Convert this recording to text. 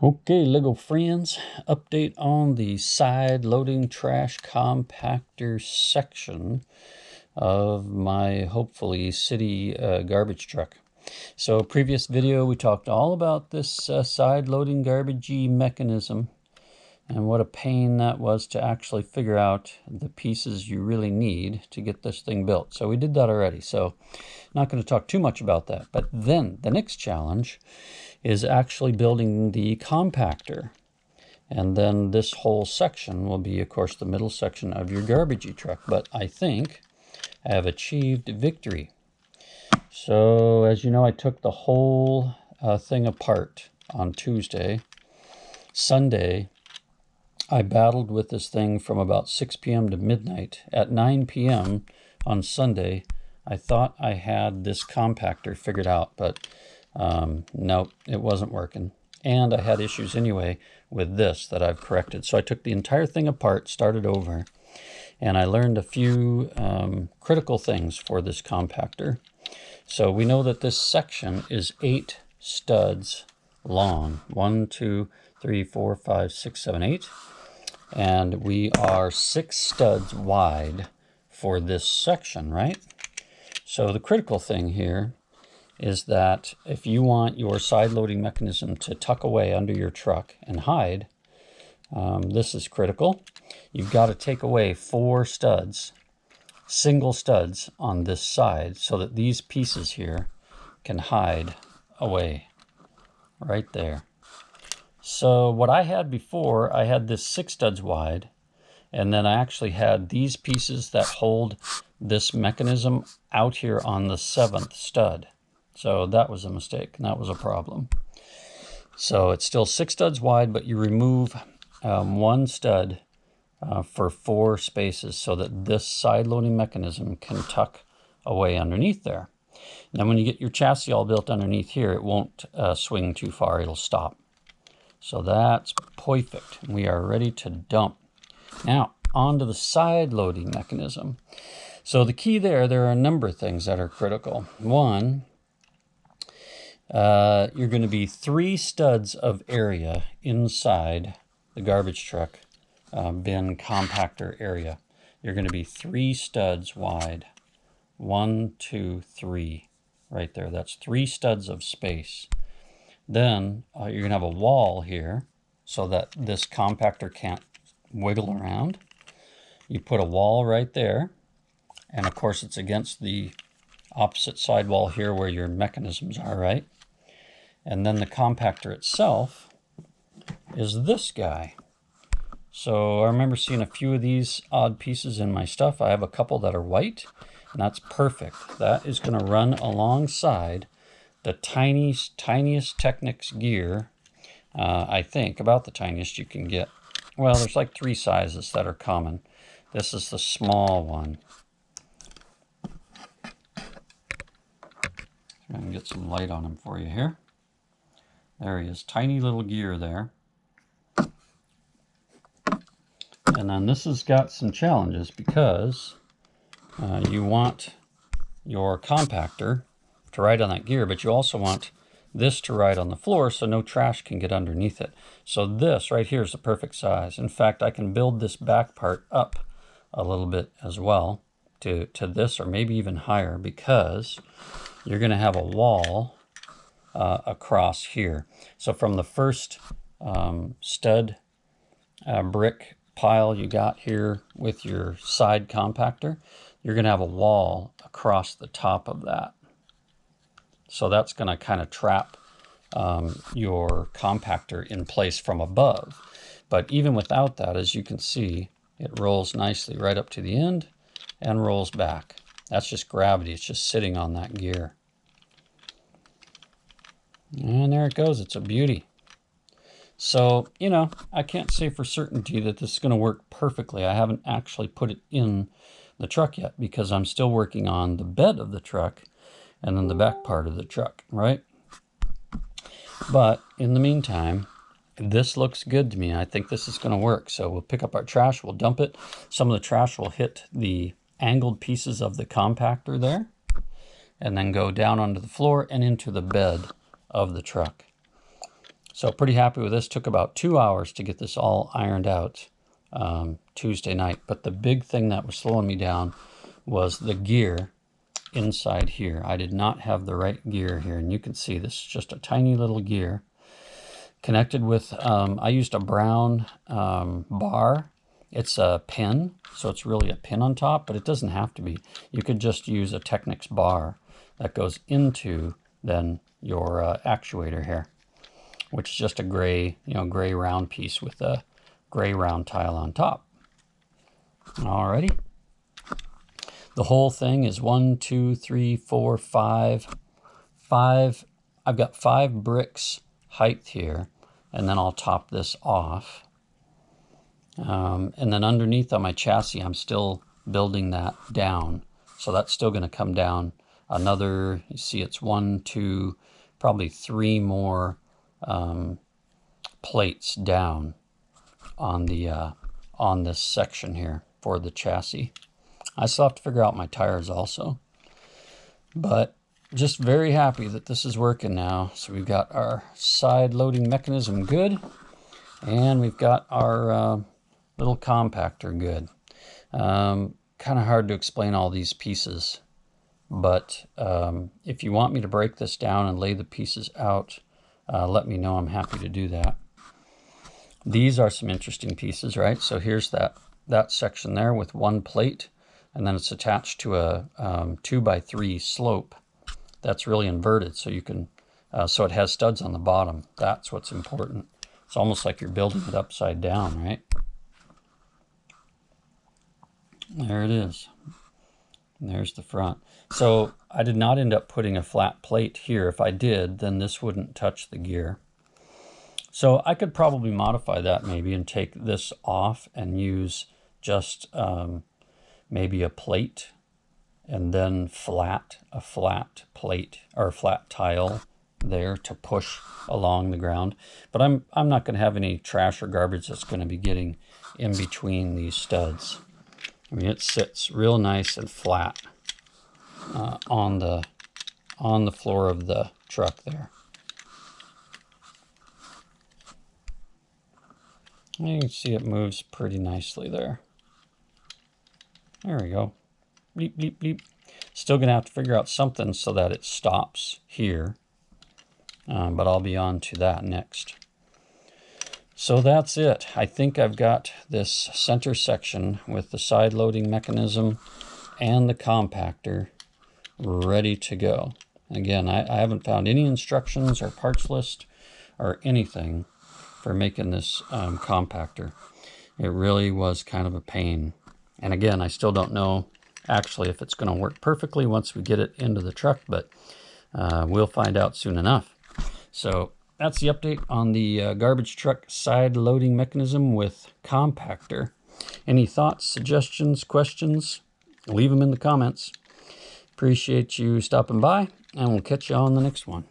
Okay, Lego friends, update on the side loading trash compactor section of my hopefully city garbage truck. So previous video we talked all about this side loading garbagey mechanism and what a pain that was to actually figure out the pieces you really need to get this thing built. So we did that already, so not going to talk too much about that. But then the next challenge is actually building the compactor. And then this whole section will be, of course, the middle section of your garbagey truck. But I think I have achieved victory. So as you know, I took the whole thing apart on Tuesday. Sunday, I battled with this thing from about 6 p.m. to midnight. At 9 p.m. on Sunday, I thought I had this compactor figured out, but nope, it wasn't working. And I had issues anyway with this that I've corrected. So I took the entire thing apart, started over, and I learned a few critical things for this compactor. So we know that this section is 8 studs long. 1, 2, 3, 4, 5, 6, 7, 8. And we are 6 studs wide for this section, right? So the critical thing here is that if you want your side loading mechanism to tuck away under your truck and hide, this is critical. You've got to take away 4 studs, single studs on this side, so that these pieces here can hide away right there. So what I had before, I had this 6 studs wide, and then I actually had these pieces that hold this mechanism out here on the 7th stud. So that was a mistake, and that was a problem. So it's still 6 studs wide, but you remove 1 stud for 4 spaces so that this side loading mechanism can tuck away underneath there. Now when you get your chassis all built underneath here, it won't swing too far, it'll stop. So that's perfect. We are ready to dump. Now onto the side loading mechanism. So the key there are a number of things that are critical. One, you're going to be 3 studs of area inside the garbage truck bin compactor area. You're going to be 3 studs wide. 1, 2, 3. Right there. That's 3 studs of space. Then you're going to have a wall here so that this compactor can't wiggle around. You put a wall right there. And of course it's against the opposite side wall here where your mechanisms are, right? And then the compactor itself is this guy. So I remember seeing a few of these odd pieces in my stuff. I have a couple that are white, and that's perfect. That is going to run alongside the tiniest Technics gear, I think, about the tiniest you can get. Well, there's like 3 sizes that are common. This is the small one. I can get some light on him for you here. There he is, tiny little gear there. And then this has got some challenges because you want your compactor to ride on that gear, but you also want this to ride on the floor so no trash can get underneath it. So this right here is the perfect size. In fact, I can build this back part up a little bit as well to this, or maybe even higher, because you're going to have a wall across here. So from the first stud brick pile you got here with your side compactor, you're going to have a wall across the top of that. So that's going to kind of trap your compactor in place from above. But even without that, as you can see, it rolls nicely right up to the end and rolls back. That's just gravity. It's just sitting on that gear. And there it goes. It's a beauty. So, you know, I can't say for certainty that this is going to work perfectly. I haven't actually put it in the truck yet because I'm still working on the bed of the truck and then the back part of the truck, right? But in the meantime, this looks good to me. I think this is going to work. So we'll pick up our trash, we'll dump it. Some of the trash will hit the angled pieces of the compactor there and then go down onto the floor and into the bed of the truck. So pretty happy with this. Took about 2 hours to get this all ironed out Tuesday night. But the big thing that was slowing me down was the gear inside here. I did not have the right gear here. And you can see this is just a tiny little gear connected with, I used a brown bar. It's a pin, so it's really a pin on top, but it doesn't have to be. You could just use a Technics bar that goes into then your actuator here, which is just a gray, gray round piece with a gray round tile on top. Alrighty. The whole thing is 1, 2, 3, 4, 5. I've got 5 bricks height here, and then I'll top this off. And then underneath on my chassis, I'm still building that down. So that's still going to come down another, you see it's 1, 2, probably 3 more plates down on the on this section here for the chassis. I still have to figure out my tires also, but just very happy that this is working now. So we've got our side loading mechanism good, and we've got our little compactor good. Kind of hard to explain all these pieces, but if you want me to break this down and lay the pieces out, let me know. I'm happy to do that. These are some interesting pieces, right? So here's that section there with 1 plate, and then it's attached to a 2x3 slope that's really inverted, so you can so it has studs on the bottom. That's what's important. It's almost like you're building it upside down, right? There it is. And there's the front. So I did not end up putting a flat plate here. If I did, then this wouldn't touch the gear. So I could probably modify that maybe and take this off and use just maybe a plate, and then a flat plate or a flat tile there to push along the ground. But I'm not going to have any trash or garbage that's going to be getting in between these studs. I mean, it sits real nice and flat on the floor of the truck there. You can see it moves pretty nicely there. There we go. Bleep, bleep, bleep. Still going to have to figure out something so that it stops here. But I'll be on to that next. So that's it. I think I've got this center section with the side loading mechanism and the compactor ready to go. Again, I haven't found any instructions or parts list or anything for making this compactor. It really was kind of a pain. And again, I still don't know actually if it's going to work perfectly once we get it into the truck, but we'll find out soon enough. So that's the update on the garbage truck side loading mechanism with compactor. Any thoughts, suggestions, questions? Leave them in the comments. Appreciate you stopping by, and we'll catch you on the next one.